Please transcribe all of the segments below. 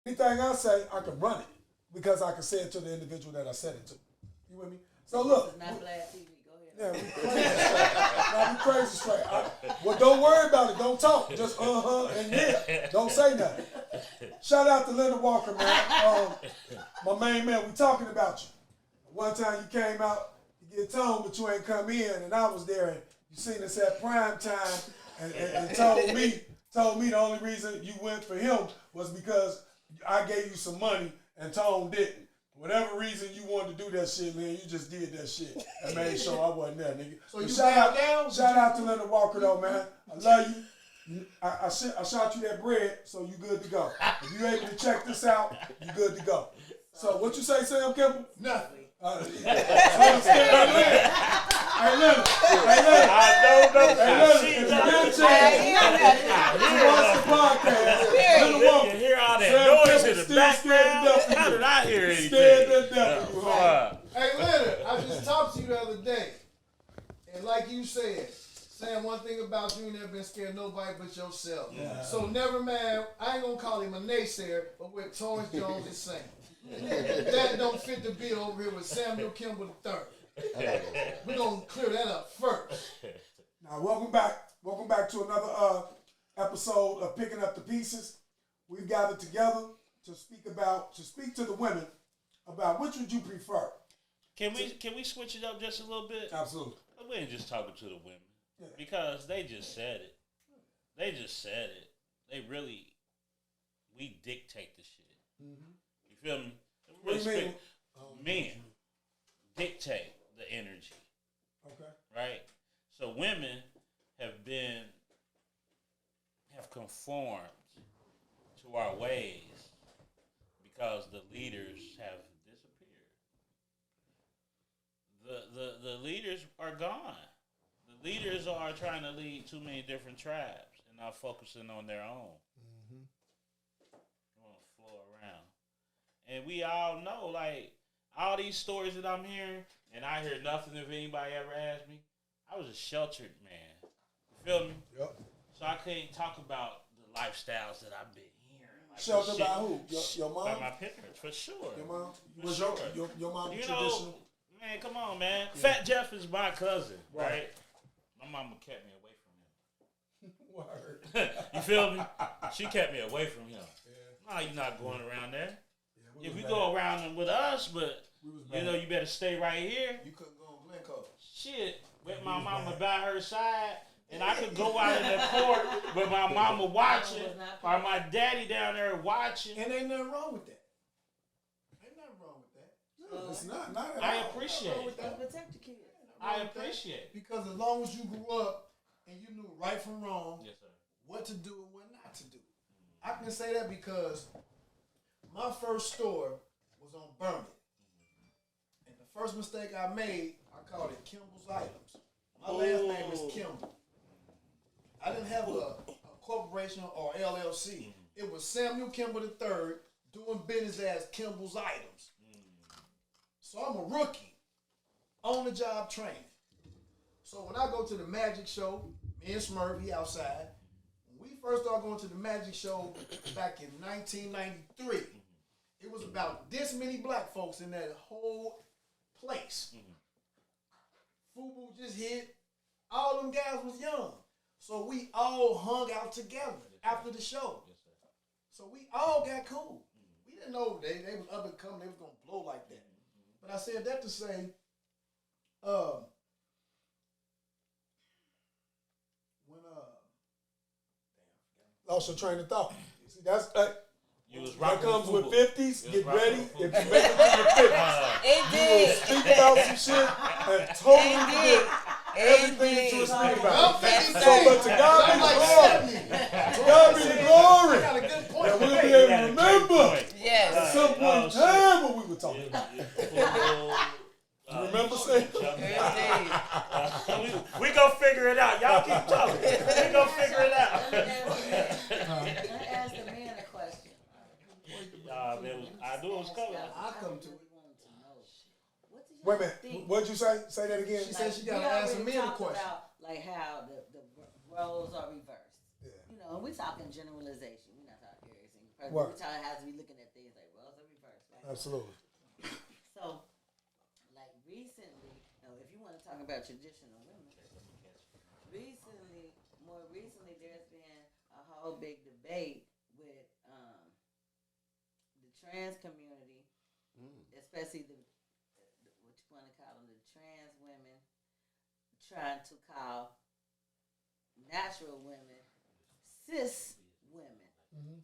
Anything I say, I can run it because I can say it to the individual that I said it to. You with me? So look. This is not Black TV. Yeah, we crazy straight. Now we crazy straight. Well, don't worry about it. Don't talk. Just and yeah. Don't say nothing. Shout out to Leonard Walker, man. My main man, we talking about you. One time you came out, you get tone, but you ain't come in, and I was there, and you seen us at prime time, and told me the only reason you went for him was because I gave you some money and Tone didn't. Whatever reason you wanted to do that shit, man, you just did that shit. I made sure I wasn't there, nigga. So you shout out to Leonard Walker, though, man. I love you. I shot you that bread, so you good to go. If you able to check this out, you good to go. So what you say, Sam Kimball? Nothing. Hey, Leonard. I know nothing. Hey, Leonard, if you get a chance, you watch the podcast. Leonard Walker. You hear all that noise in the background? How did I hear anything? Scared to death. Hey, Leonard, I just talked to you the other day. And like you said, saying one thing about you, you never been scared of nobody but yourself. Yeah. So never mind, I ain't gonna call him a naysayer, but what Torrance Jones is saying. That don't fit the bill over here with Samuel Kimball III. We're gonna clear that up first. Now, welcome back. Welcome back to another episode of Picking Up the Pieces. We've gathered together to speak to the women about which would you prefer. Can we switch it up just a little bit? Absolutely. We ain't just talking to the women because they just said it. They just said it. We dictate the shit. Mm-hmm. You feel me? What do you mean? Men dictate the energy. Okay. Right? So women have conformed to our ways because the leaders have disappeared. The leaders are gone. The leaders are trying to lead too many different tribes and not focusing on their own. Mm-hmm. They want to flow around. And we all know, like, all these stories that I'm hearing, and I hear nothing if anybody ever asked me, I was a sheltered man. You feel me? Yep. So I can't talk about the lifestyles that I've been hearing. Like sheltered by who? Your mom? By my parents, for sure. Your mom? For sure. Your mom you traditional? Know, man, come on, man. Yeah. Fat Jeff is my cousin, right? My mama kept me away from him. You feel me? She kept me away from him. Yeah. No, you're not going around there. Yeah, if you go around with us, but you better stay right here. You couldn't go on Glencoe. Shit, with my mama by her side, and I could go out in the court with my mama watching, or my daddy down there watching. And ain't nothing wrong with that. Ain't nothing wrong with that. No, it's not. Not at I all. appreciate it. Protect the kids. I appreciate it. Because as long as you grew up and you knew right from wrong, yes, sir, what to do and what not to do. I can say that because my first store was on Burnett. And the first mistake I made, I called it Kimball's Items. My last name is Kimball. I didn't have a corporation or LLC. It was Samuel Kimball III doing business as Kimball's Items. So I'm a rookie. On the job training. So when I go to the magic show, me and Smurf, he outside. When we first started going to the magic show back in 1993, it was about this many black folks in that whole place. FUBU just hit. All them guys was young. So we all hung out together after the show. So we all got cool. We didn't know they was up and coming, they was going to blow like that. But I said that to say, lost your train of thought. See, that's that comes with 50s. Get ready. If you make it to your 50s, you will speak about some shit and totally forget everything that you were speaking about. So, but to God be the glory. To God be the glory. And we'll be able to remember at some point in time what we were talking about. Remember saying? We gonna figure it out. Y'all keep talking. We gonna figure it out. I asked the man a question. I knew it was coming. I come to it. Wait a minute. What'd you say? Say that again. She said she got to ask a man a question. About, like how the roles are reversed. Yeah. You know, and we're talking generalization. We're not talking every single first. Right. Every time it has to be looking at things like roles in reverse, right? Absolutely. So, like recently, if you want to talk about traditional women, more recently, there's been a whole big debate with the trans community, especially the what you want to call them, the trans women, trying to call natural women cis women,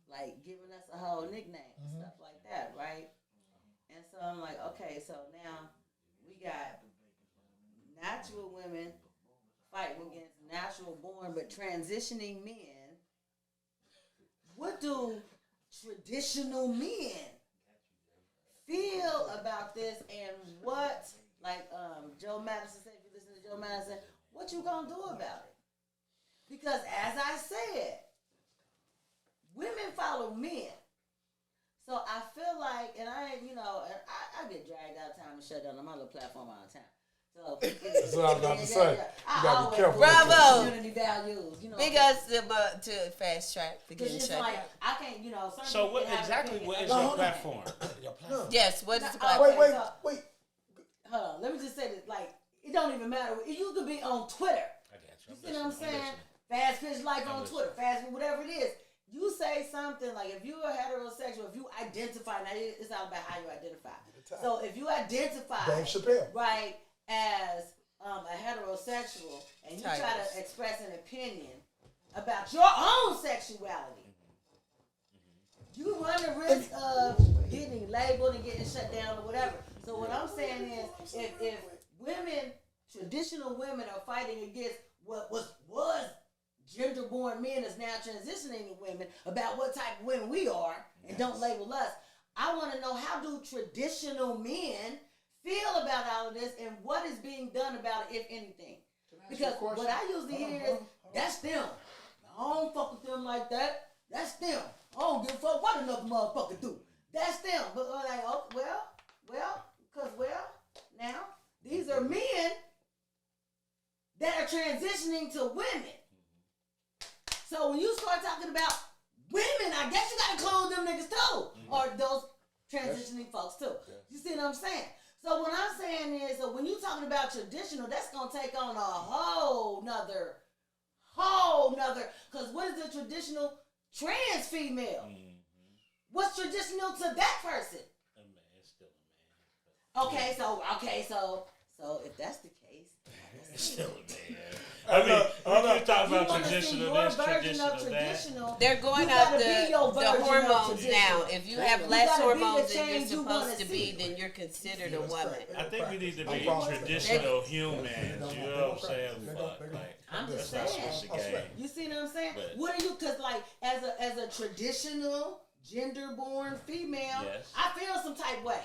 like giving us a whole nickname and stuff like that, right? And so I'm like, okay, so now we got natural women fighting against natural born but transitioning men. What do traditional men feel about this, and what, like Joe Madison said, if you listen to Joe Madison, what you gonna do about it? Because as I said, women follow men. So I feel like, and I get dragged out of time and shut down on my little platform all the time. So That's what I was about to say. You gotta be careful. Bravo. Community values, Big ups to Fast Track for Because getting it's shut like, down. I can't, So what exactly? What is your platform? Yes, what is the No, platform? Wait. Hold on, let me just say this. Like, it don't even matter. You could be on Twitter. I got You see what I'm saying? Fast Pitch Life on Twitter, Fast Pitch, whatever it is. You say something like, if you're a heterosexual, if you identify, now it's all about how you identify. So if you identify, Dave Chappelle. right, as a heterosexual, and you try to express an opinion about your own sexuality, you run the risk of getting labeled and getting shut down or whatever. So what I'm saying is, if women, traditional women, are fighting against what was gender-born men is now transitioning to women about what type of women we are, and don't label us, I want to know, how do traditional men feel about all of this, and what is being done about it, if anything? Because what I usually hear is, that's them. I don't fuck with them like that. That's them. I don't give a fuck what another motherfucker do. That's them. But I'm like, oh, now, these are men that are transitioning to women. So when you start talking about women, I guess you gotta include them niggas too. Or those transitioning folks too. You see what I'm saying? So what I'm saying is, so when you talking about traditional, that's gonna take on a whole nother, because what is the traditional trans female? What's traditional to that person? A man, still a man. Okay, so if that's the case, Still a man. I mean, you talk you about wanna see traditional your this, version of traditional that. traditional. They're going You out gotta be your the version of hormones traditional. now. If you have You less gotta be the hormones than you're change you wanna supposed to see. be, then you're considered a woman. I think we need to be traditional humans. You know what I'm saying? Fuck, like, I'm just let's not saying. switch the game. You see what I'm saying? But- What are you? Because like as a traditional gender-born female, Yes. I feel some type way.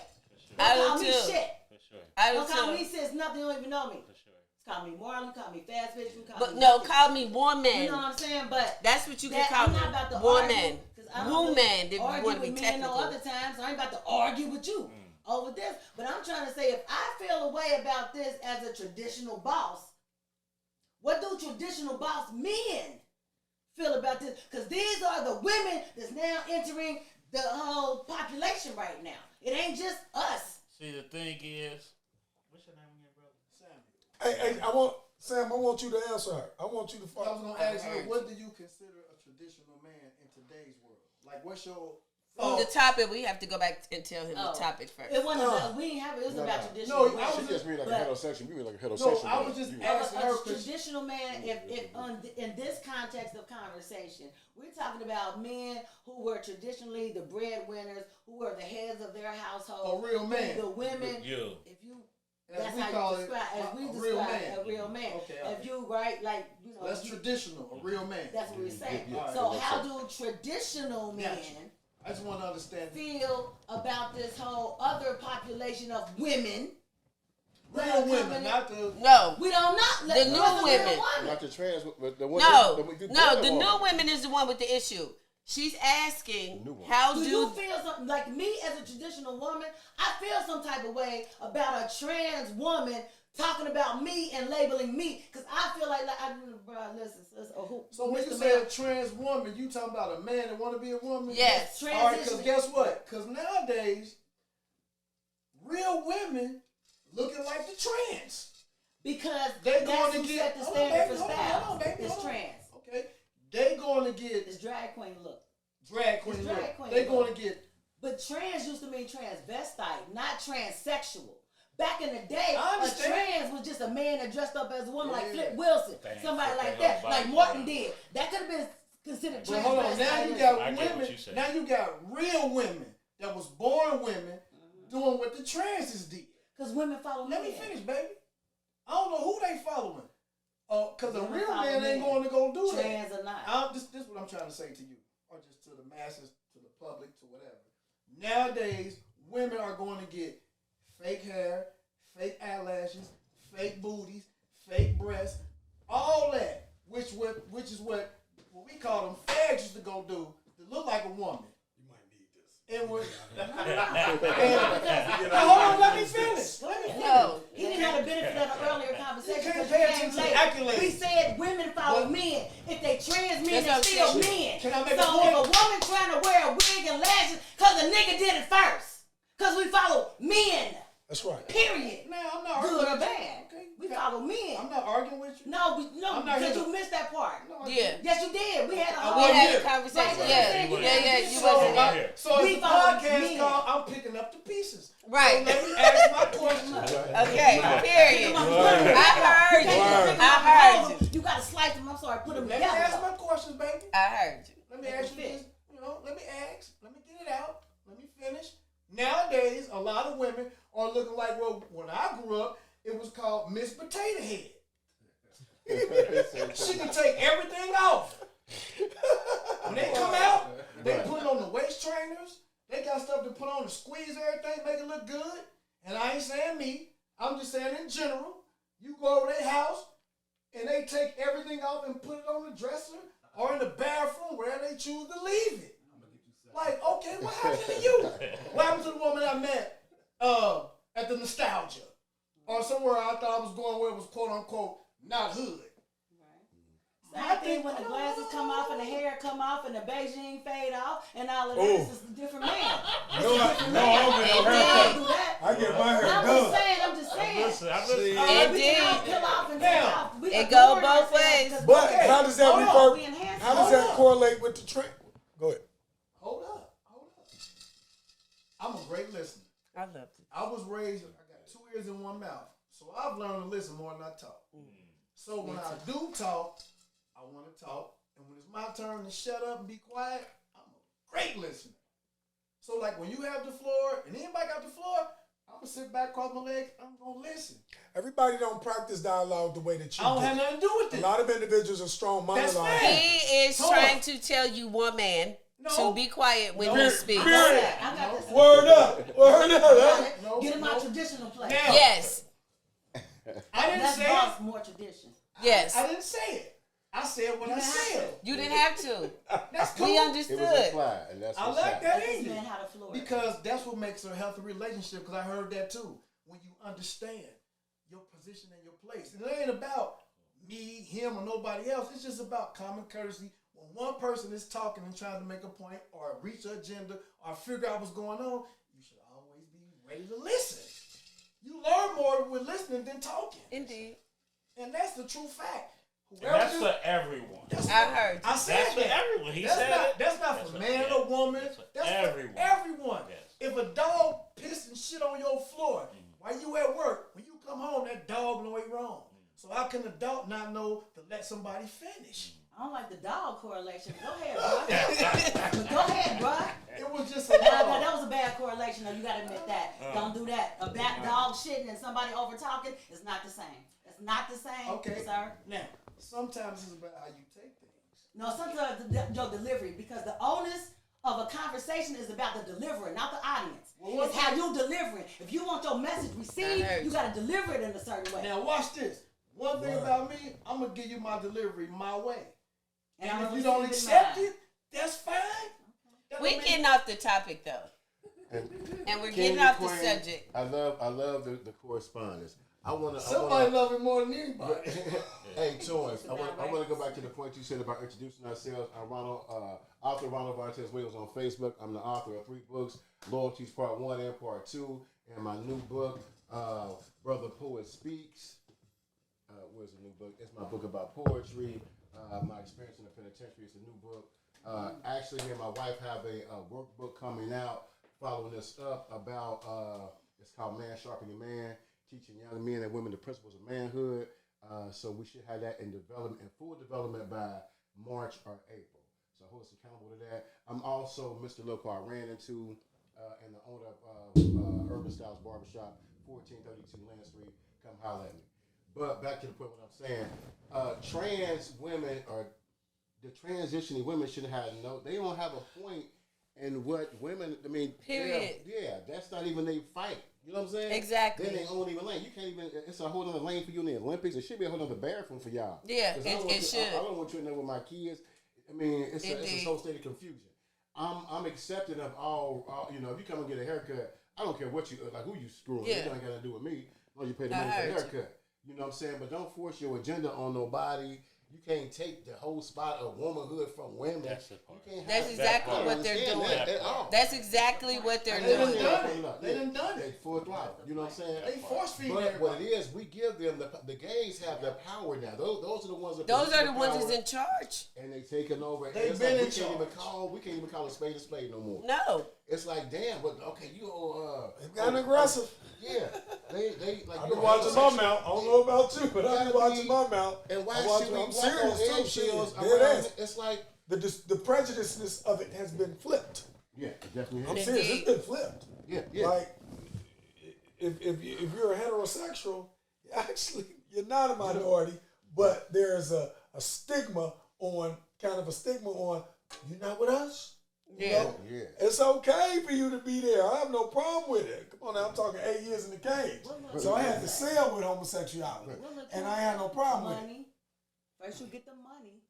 I Don't call do me too. shit. For sure. I Don't call do me too. sis nothing. You don't even know me. For sure. Call me Marley. Call me Fast Bitch. You call But me no, nothing. call me You woman. know what I'm saying? But That's what you can that, call I'm me. not about to Woman. argue, 'cause I don't Woman, really if you argue want to be with men no technical. other times. So I ain't about to argue with you over this. But I'm trying to say, if I feel a way about this as a traditional boss, what do traditional boss men feel about this? Because these are the women that's now entering the whole population right now. It ain't just us. See, the thing is, what's your name again, brother? Samuel. Hey, Sam, I want you to answer her. I want you to I was follow. gonna ask you, what do you consider a traditional man in today's world? Like, what's your The topic, we have to go back and tell him Oh. the topic first. It wasn't about, we didn't have it. It was about No. traditional No, women. I was She just mean like But- a heterosexual. We mean like a No, heterosexual. I was just asking her A 'cause traditional man, if in this context of conversation, we're talking about men who were traditionally the breadwinners, who were the heads of their household. A real man. The women, You. if you, as that's we how call you it, describe, as we a real describe man. a real man. Okay, all if right. you, right, like, you know, That's you- traditional, a real man. that's what we're saying. Yeah, So that how makes do traditional men Gotcha. I just want to understand. feel about this whole other population of women? that Real are women, coming in? not the. No. We don't not The let new what's a real women. woman? Not the trans, but the one. No, the the new women is the one with the issue. She's asking, The new one. how Do do you feel something like me as a traditional woman? I feel some type of way about a trans woman talking about me and labeling me, because I feel like bro, listen, sis, So when you Mr. say Man, a trans woman, you talking about a man that want to be a woman? Yes. All right, because transition. guess what? Because nowadays, real women looking like the trans. Because They that's going who to set get the hold on, standard baby, for hold on, style. hold on, baby, It's hold on. trans. Okay, they going to get It's drag queen look. drag queen. It's look. drag queen They look. going to get. But trans used to mean transvestite, not transsexual. Back in the day, I a understand. trans was just a man that dressed up as a woman, like Yeah. Flip Wilson, Thanks. somebody Flip like that that, little like body Martin around. did. That could have been considered But hold on, now transvestite. you got I get what women. you said. Now you got real women that was born women doing what the transes did. Because women follow Let me men. finish, baby. I don't know who they following. Because a Women real follow man ain't men. going to go do Trans that. or not. This is what I'm trying to say to you, or just to the masses, to the public, to whatever. Nowadays, women are going to get fake hair, fake eyelashes, fake booties, fake breasts, all that, which is what we call them fags used to go do to look like a woman. You might need this. And what? Because- Now, hold on, let me finish. No. He didn't have the benefit of the earlier conversation. You can't because pay you came attention to late. accolades. We said women follow But- men. If they trans men, That's they what I'm still saying. men. Can I make a so point? if a woman trying to wear a wig and lashes, because a nigga did it first. Because we follow men. That's right. Period. Now, I'm not Good or arguing with you. bad. Okay. We follow men. I'm not arguing with you. No, I'm not because here you to- missed that part. No, I Yeah. didn't. Yes, you did. We had a whole. We wasn't had here. a conversation. Right, Yeah. you Yeah. You So, wasn't I- here. so We it's a follow podcast men. called I'm Picking Up the Pieces. Right. So let me ask my question. Okay. Period. Right. I heard you. I heard you. You gotta slice them. I'm sorry. Put them Let me ask together. my questions, baby. I heard you. Let me Make ask it you fit. this. Let me ask. Let me get it out. Let me finish. Nowadays, a lot of women are looking like, well, when I grew up, it was called Miss Potato Head. She can take everything off. When they come out, they put on the waist trainers. They got stuff to put on to squeeze everything, make it look good. And I ain't saying me. I'm just saying in general. You go over their house, and they take everything off and put it on the dresser or in the bathroom, wherever they choose to leave it. Like, okay, what happened to you? What happened to the woman I met at the Nostalgia? Or somewhere I thought I was going where it was quote unquote not hood. Same thing when the glasses come off and the hair come off and the Beijing fade off and all of that. Ooh. It's just a different man. No, I don't get no haircut. Do that. I get my hair I'm done. just saying. Listen, I'm listening. It We did. can all peel off and Now, take off. We it adorn go both ourselves ways. 'cause But Okay. how does that Hold on. refer? we enhance How does Hold that up. correlate with the trend? Go ahead. Hold up. I'm a great listener. I loved it. I was raised, I got 2 ears in one mouth. So I've learned to listen more than I talk. So when I do talk, I want to talk. And when it's my turn to shut up and be quiet, I'm a great listener. So like when you have the floor and anybody got the floor, I'm going to sit back, cross my legs, I'm going to listen. Everybody don't practice dialogue the way that you I don't have do. nothing to do with A it. lot of individuals are strong That's monologues. fair. He is Hold trying on. to tell you, one man, No. to be quiet when No. he speaks. I got this. Word up. Word up. No, Get in my no. traditional place. Now, Yes. I didn't That's say boss it. more tradition. Yes. I didn't say it. I said what I said. You didn't have to. That's cool. We It was understood. implied, and that's I what's like happening. that Let this in you. man have the floor. Because that's what makes a healthy relationship. Because I heard that too. When you understand your position and your place. And it ain't about me, him, or nobody else. It's just about common courtesy. When one person is talking and trying to make a point or reach an agenda or figure out what's going on, you should always be ready to listen. You learn more with listening than talking. Indeed. And that's the true fact. And that's for everyone. I heard you. I said That's for that. everyone. He That's said not, it. That's not That's for for- man yeah. or woman. That's for That's everyone. for everyone. Yes. If a dog piss and shit on your floor while you at work, when you come home, that dog know he wrong. So how can an adult not know to let somebody finish? I don't like the dog correlation. Go ahead, bro. Go ahead, bro. It was just a No, dog. that was a bad correlation. though. You gotta admit that. Don't do that. A black dog shitting and somebody over talking is not the same. It's not the same, Okay. sir. Now, sometimes it's about how you take things. No, sometimes your delivery, because the onus of a conversation is about the deliverer, not the audience. Well, it's how you deliver it. If you want your message received, I heard you gotta deliver it in a certain way. Now watch this. One thing Right. about me, I'm gonna give you my delivery my way. And I'm if gonna you don't receive accept mine. it, that's fine. That We don't mean- getting off the topic though. And we're getting Candy off the Queen, subject. I love the correspondence. Somebody love him more than anybody. Hey, Torrance, I want to go back to the point you said about introducing ourselves. I'm Ronald, author Ronald Bartez Williams on Facebook. I'm the author of 3 books, Loyalties Part 1 and Part 2, and my new book, Brother Poet Speaks. Where's the new book? It's my book about poetry, my experience in the penitentiary. It's a new book. Actually, me and my wife have a workbook coming out following this up about, it's called Man Sharpening Man, teaching young men and women the principles of manhood. So we should have that in development, in full development by March or April. So I hold us accountable to that. I'm also Mr. Loco I ran into, and the owner of Urban Styles Barbershop, 1432 Land Street. Come holler at me. But back to the point what I'm saying, trans women or the transitioning women should have they don't have a point in what women, I mean, period. Yeah, that's not even their fight. You know what I'm saying? Exactly. Then they own even lane. You can't even, it's a whole other lane for you in the Olympics. It should be a whole other bathroom for y'all. Yeah, it should. I don't want you in there with my kids. I mean, it's a whole state of confusion. I'm accepting of all, you know, if you come and get a haircut, I don't care what you, like who you screwing. Yeah. It ain't got to do with me. No, you pay the money for the haircut. You know what I'm saying? But don't force your agenda on nobody. You can't take the whole spot of womanhood from women. That's the part. That's exactly what they're doing. That's exactly what they're They done doing. done it. They done done They it. full throttle. You know what I'm saying? They force feed But everybody. what it is, we give them the gays have the power now. Those are the ones that Those are the power, ones that's in charge. and they taking over. They've It's been like in charge. we can't even call a spade no more. No. It's like damn, but okay, you It's gotten aggressive. yeah, they like. I've been watching my mouth. I don't know about you, but I've been watching my mouth. And why I'm should we I'm walk serious on too. eggshells Dead around ass. it? It's like The prejudiceness of it has been flipped. yeah, it definitely I'm is. serious. It's been flipped. Yeah. Like if you're a heterosexual, you're not a minority, but there's a stigma on you're not with us. You know? Yeah. It's okay for you to be there. I have no problem with it. Come on now, I'm talking 8 years in the cage. So I had to sell with homosexuality. And I had no problem with it. Money. First you get the money,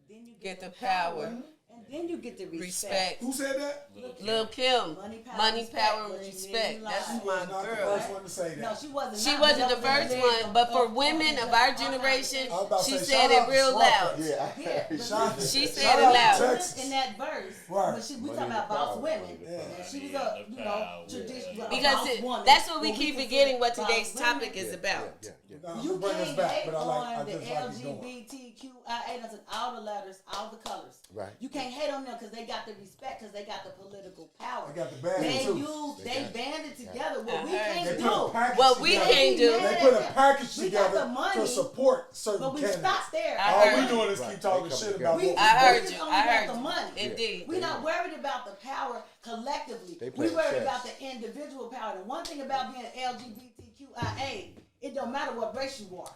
then you Get get the power. and then you get the Respect. respect. Who said that? Lil Kim. Money, power, and respect. respect. That's She my was not the girl. first one to say that. No, she wasn't. She not, wasn't but the that was first the one, but for women of our generation, I was about to she say, said shout it out to real Swamp loud. Thing. Yeah, but Shout- She shout said it out to loud. Texas. in that verse, Right. when we Money talking in about the boss power. women, Money in the and power. she was Money a in the traditional power. Because boss woman. that's what we But keep can forgetting say what boss today's women. topic is about. Yeah. I'm You gonna bring can't us back, hate but I on the just like it going. LGBTQIA, that's in all the letters, all the colors. Right. You can't hate on them because they got the respect, because they got the political power. They got the bad They too. they banded together. What we I heard can't They you. put a do. package What we together. can't do. They put a package We got together the money, to support certain But we candidates. stop there. I All heard we you. doing is Right. keep talking They come shit together. about what I heard just you. only I want heard the you. money. Indeed. We're not worried about the power collectively. They play We worried chess. about the individual power. And one thing about being LGBTQIA, it don't matter what race you are.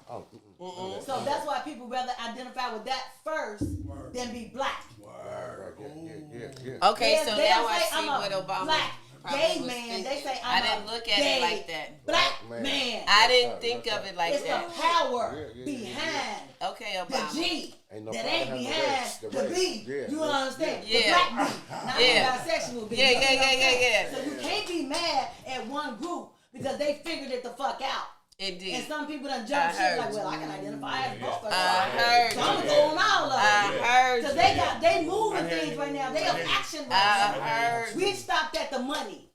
Oh, So that's why people rather identify with that first than be black. Word. yeah. Okay, so They now don't I say see I'm a what Obama black probably gay was man. thinking. They say I I'm didn't a look at gay it like that. black Man. man. I didn't Right, think right, of it like It's the that. power Yeah. behind Okay, the Obama. G Ain't no that problem ain't having behind the the race. B. Yeah. You understand? Yeah. The black B, not Yeah. the bisexual B. Yeah, You know yeah, what I'm yeah, saying? yeah. So you can't be mad at one group because they figured it the fuck out. Indeed. And some people done jump I shit heard like, you. well, I can identify as both of them. I heard So I'm you. gonna go on all of I them. heard Cause you. they moving I hear things you. right now. They I have hear you. action I right now. heard We you. stopped at the money.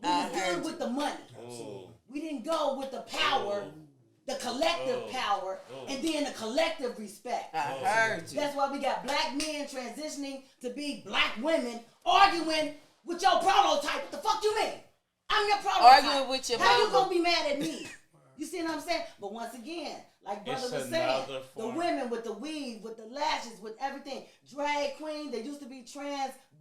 We I was heard good you. with the money. Ooh. We didn't go with the power, the collective power, and then the collective respect. I heard you. That's why we got black men transitioning to be black women arguing with your prototype. What the fuck you mean? I'm your prototype. Arguing with your How you mama. gonna be mad at me? You see what I'm saying? But once again, like brother It's was saying, another the form. women with the weave, with the lashes, with everything, drag queen, they used to be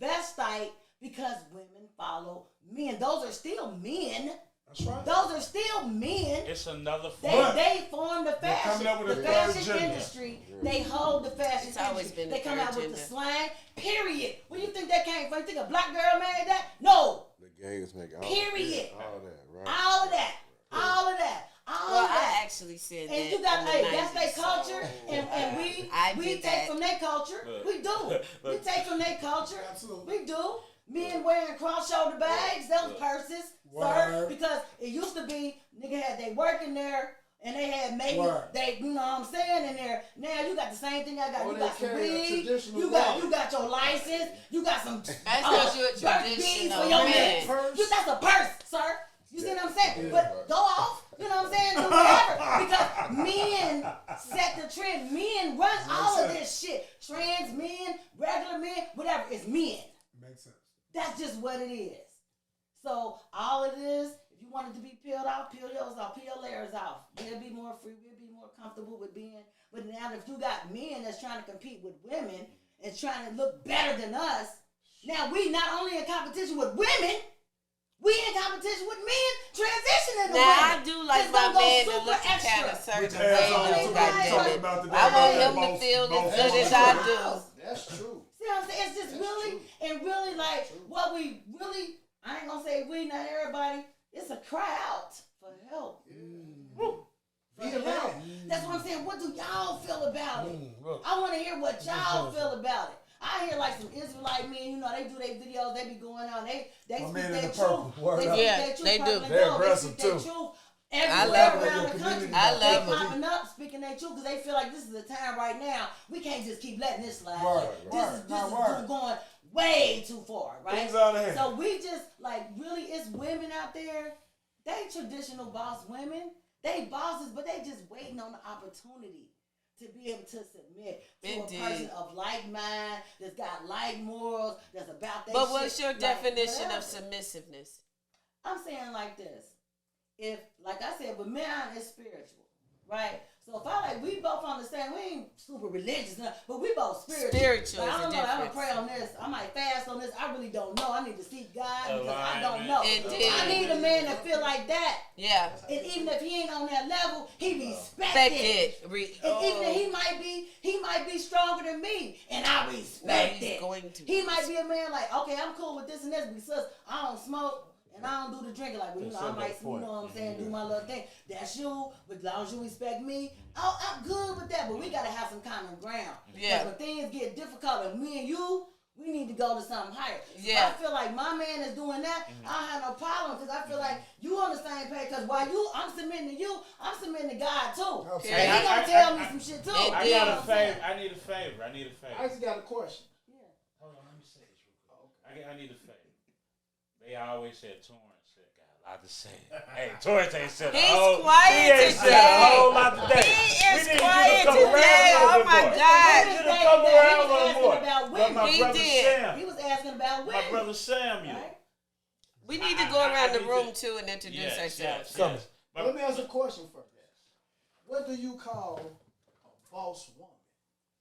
transvestite because women follow men. Those are still men. That's right. Those are still men. It's another They, form. they form the They're fashion, coming up with the a third fashion gender. industry. They hold the fashion It's always industry. been They the come third out with the gender. slang. Period. Where you think that came from? You think a black girl made that? No. The gays make all Period. all that, right? All of that. All of that. All Well, of that. I actually said that. And you got, in the hey, that's their 90s. culture, and I we did take that. from their culture. Look. We do. We take from their culture. Absolutely. We do. Men wearing cross-shoulder bags, those purses, sir. Word. Because it used to be, nigga had they work in there, and they had maybe Word. they, you know what I'm saying, in there. Now you got the same thing I got. Or You they got some carry a weed. traditional You got your license. You got some. That's because you're a Burger beans traditional for your man. neck. That's a purse, sir. You see what I'm saying? Yeah. But go off. You know what I'm saying? Do whatever. Because men set the trend. Men run all of this shit. Trans men, regular men, whatever. It's men. Makes sense. That's just what it is. So all it is, if you want it to be peeled off, peel yours off, peel layers off. We'll be more free. We'll be more comfortable with being. But now if you got men that's trying to compete with women and trying to look better than us, now we not only in competition with women, we in competition with men transitioning to Now women. I do like It's my gonna go man to super look kind extra. of certain Which way. has all though, the goddamn talking it. about today. I want Yeah, him to boss- feel boss- as good boss- as I do. That's true. See what I'm saying? It's just That's really, true. and really like what we really, I ain't gonna say we, not everybody, it's a cry out for help. For Be a help. man. That's what I'm saying. What do y'all feel about it? Look. I want to hear what y'all feel about it. I hear like some Israelite men, you know, they do their videos, they be going on, they My speak man in their the purple, truth. word They up. speak Yeah, their truth. they do. Public They're know. aggressive, They speak too. their truth I everywhere love around it. the country. I love they it. popping up, speaking their truth, because they feel like this is the time right now. We can't just keep letting this slide. Word, This is word, word. going way too far, right? Things out of hand. So we just like really, it's women out there. They traditional boss women. They bosses, but they just waiting on the opportunity to be able to submit to Indeed. a person of like mind, that's got like morals, that's about that. But what's your like, definition whatever. of submissiveness? I'm saying like this. If, like I said, but man is spiritual, right? So if I like, we both understand, we ain't super religious, but we both spiritual. Spiritual But I is don't the know. I'm gonna difference. pray on this. I might fast on this. I really don't know. I need to seek God because I Alignment. don't know. Indeed. I need a man that feel like that. Yeah. And even if he ain't on that level, he respect Respect it. it. And even if he might be stronger than me, and I respect he's it. going to. He might be a man like, okay, I'm cool with this and this because I don't smoke and I don't do the drinking. Like, well, you know, I might, you know what I'm saying, do my little thing. That's you, but as long as you respect me, I'm good with that. But we gotta have some common ground. Yeah. Because when things get difficult, and me and you, we need to go to something higher. Yeah. If I feel like my man is doing that, I don't have no problem because I feel like you on the same page. Because while I'm submitting to you, I'm submitting to God too. Absolutely. And he gonna tell me some shit too. It I did. got a favor. I need a favor. I just got a question. Hold on, let me say this real quick. I need a favor. They always said Torrance said got a lot to say. Hey, Torrance ain't said a He's whole. quiet he ain't said a today. whole lot today. He We is need quiet you to come today. around a Oh little my more. God. We need you to come around a little more. About But my He brother did. Sam, He was asking about women. my brother Samuel. Right? We need to go around the need room to- too and introduce Yes, ourselves. yes. Let me ask a question first. What do you call a boss woman?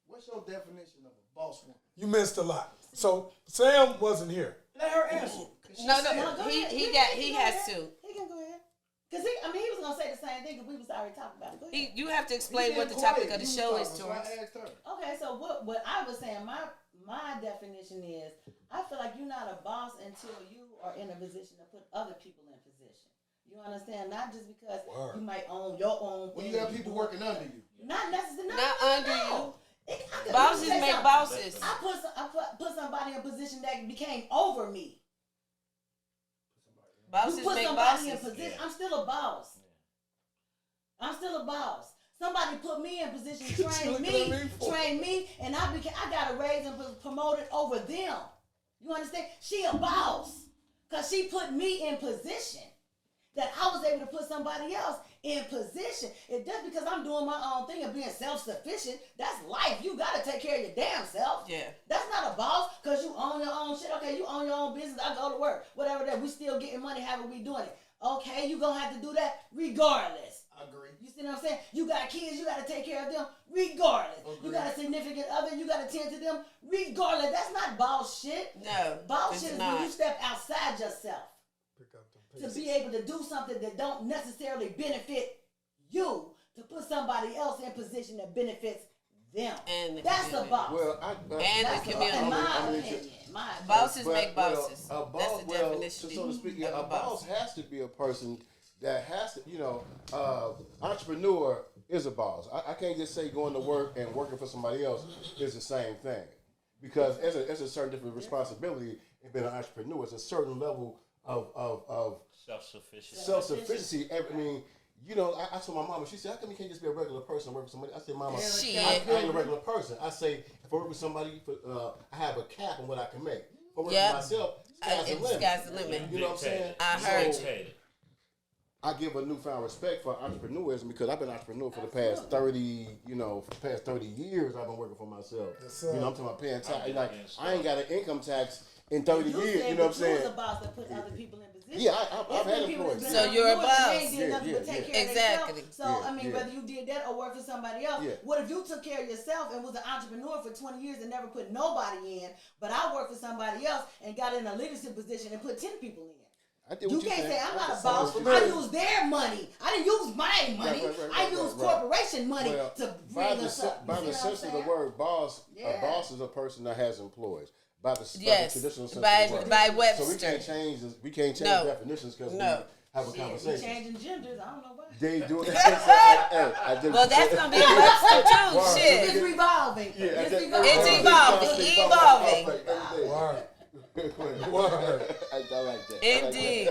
What's your definition of a boss woman? You missed a lot. So Sam wasn't here. Let her answer. 'Cause she No, said- no, Go he ahead. he can has go ahead. to. He can go ahead. Because he was going to say the same thing because we was already talking about it. Go ahead. You have to explain You what the been topic quiet. of the You show was is, talking, so Torrance. I asked her. Okay, so what I was saying, my definition is, I feel like you're not a boss until you are in a position to put other people in position. You understand? Not just because Word. you might own your own When thing. you got people working under you. Not necessarily. Not under you. you. Bosses make bosses. I put somebody in a position that became over me. Bosses You put make somebody in bosses. position. I'm still a boss. I'm still a boss. Somebody put me in position, You looking at me for? train me, and I got a raise and was promoted over them. You understand? She a boss because she put me in position that I was able to put somebody else in position. If just because I'm doing my own thing and being self-sufficient, that's life. You got to take care of your damn self. Yeah. That's not a boss because you own your own shit. Okay, you own your own business. I go to work. Whatever that. We still getting money. However we doing it. Okay, you going to have to do that regardless. I agree. You see what I'm saying? You got kids, you got to take care of them regardless. You got a significant other, you got to tend to them regardless. That's not boss shit. No, Boss it's shit is not. when you step outside yourself Pick up them to pieces. be able to do something that don't necessarily benefit you, to put somebody else in position that benefits them. And the That's a community. boss. Well, And That's the a, community. in my I mean, opinion. My opinion. Bosses But, make bosses. Well, a boss, That's the well, definition so to speak, of a boss has to be a person that has to, entrepreneur is a boss. I can't just say going to work and working for somebody else is the same thing, because there's a certain different responsibility and being an entrepreneur is a certain level of self-sufficiency. I mean, you know, I told my mama, she said, how come you can't just be a regular person and work with somebody? I said, Mama, Shit. I ain't a regular person. I say, if I work with somebody, I have a cap on what I can make. If I work with myself, sky's the limit. You know what I'm saying? I heard you. I give a newfound respect for entrepreneurism because I've been an entrepreneur for the past 30 years. I've been working for myself. Yes, you know, I'm talking about paying tax. Like, I ain't got an income tax in 30 years. You know what I'm saying? You was a boss that put other people in position. Yeah, I've had employees. So you're a boss. Exactly. So, Yeah, I mean, whether you did that or worked for somebody else, what if you took care of yourself and was an entrepreneur for 20 years and never put nobody in, but I worked for somebody else and got in a leadership position and put 10 people in? You can't say I'm not a boss. I use their money. I didn't use my money. I use corporation money to bring us up. By the sense of the word boss, a boss is a person that has employees. By the traditional sense of the word. By Webster. So we can't change definitions because we have a conversation. We're changing genders. I don't know why. They do it. Well, that's gonna be a Webster too. Shit. It's revolving. It's evolving. Word. Word. I like that. Indeed.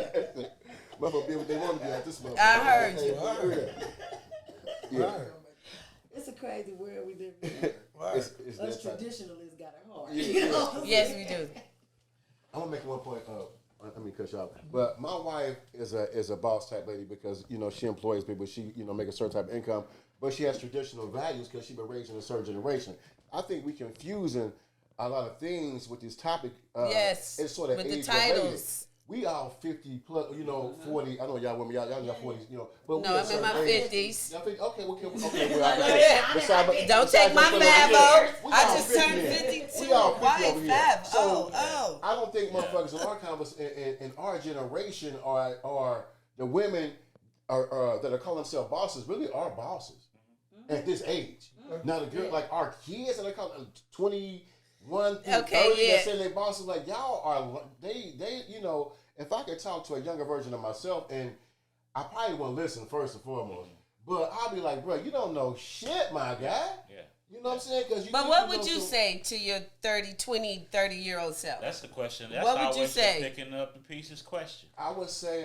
Motherfucker be what they want to be at this motherfucker. I heard you. Yeah. It's a crazy world we live in. It's Us traditionalists got it hard. Yes, we do. I'm gonna make one point. Let me cut you off. But my wife is a boss type lady because you know she employs people. She make a certain type of income, but she has traditional values because she been raised in a certain generation. I think we confusing a lot of things with this topic. Yes. It's sort of with age the titles. related. We all 50 plus, 40. I know y'all women, y'all in your 40s, But no, I'm in my 50s. Y'all think, okay, well, don't take my 50. I just turned 52. We all 50 Why over here. 5? So, oh. I don't think motherfuckers in our generation are the women that are calling themselves bosses really are bosses at this age. Now the girl, like our kids that are calling 21 through 30 that say they bosses, like y'all are they if I could talk to a younger version of myself, and I probably wouldn't listen first and foremost, but I'll be like, bro, you don't know shit, my guy. Yeah. You know what I'm saying? But what would you say to your 30-year-old self? That's the question. That's what would you say? Picking up the pieces question. I would say,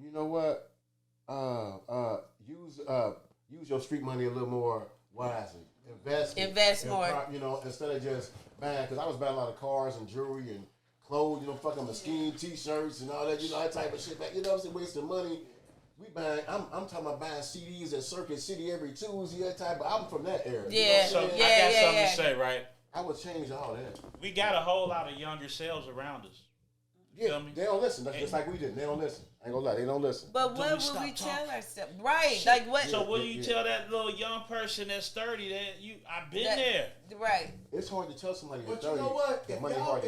you know what? Use your street money a little more wisely. Invest more. Instead of just buying, because I was buying a lot of cars and jewelry and clothes, fucking Mesquite t-shirts and all that, that type of shit. You know what I'm saying? Wasting money. We buying. I'm talking about buying CDs at Circuit City every Tuesday. That type. But I'm from that era. Yeah. So I got something to say, right? I would change all that. We got a whole lot of younger selves around us. Yeah, they don't listen. That's just like we did. They don't listen. I ain't gonna lie, they don't listen. But what would we tell ourselves? Right, like what? So what do you tell that little young person that's 30 that I've been there? Right. It's hard to tell somebody but 30. You know what? If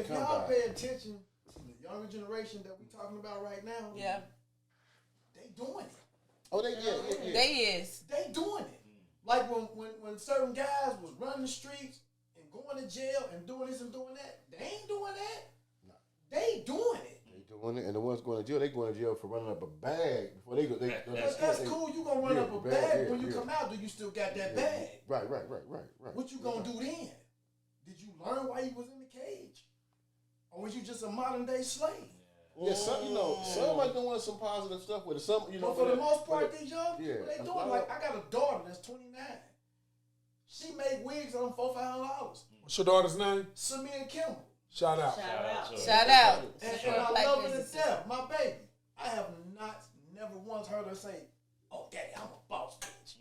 y'all pay attention to the younger generation that we're talking about right now, they doing it. Oh, they They doing it. Like when certain guys was running the streets and going to jail and doing this and doing that, they ain't doing that. No. They doing it. Doing it, and the ones going to jail, they going to jail for running up a bag before they go. That's cool. You gonna run up a bag when you come out? Do you still got that bag? Right. What you gonna do then? Did you learn why you was in the cage, or was you just a modern day slave? Yeah, some are doing some positive stuff with it. Some, but for the most part, these young people, they doing like I got a daughter that's 29. She made wigs on $400-$500. What's your daughter's name? Samia Kimball. Shout out. Shout out. And I love her to death, my baby. I have never once heard her say, "Oh, Daddy, I'm a boss bitch,"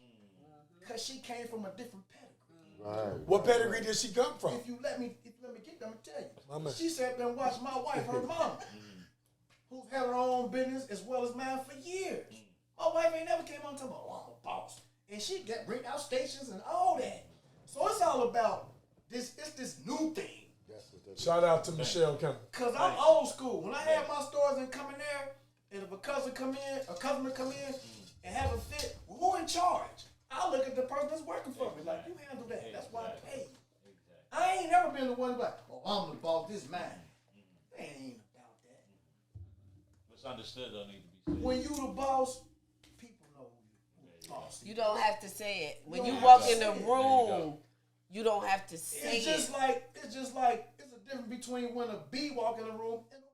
because she came from a different pedigree. Right. What pedigree did she come from? If you let me get them to tell you. She sat there and watched my wife, her mama, who's had her own business as well as mine for years. My wife ain't never came on and told me, "Oh, I'm a boss," and she bring out stations and all that. So it's all about this. It's this new thing. Shout out to Michelle Kemp. Cause I'm old school. When I have my stores and come in there, and if a customer come in and have a fit, who in charge? I look at the person that's working for me. Like, you handle that. That's why I pay you. I ain't never been the one like, "Oh, I'm the boss. This mine." It ain't about that. What's understood don't need to be said. When you the boss, people know who the boss is. You don't have to say it. When you walk in the room, you don't have to say It's just like it's a difference between when a bee walk in a room and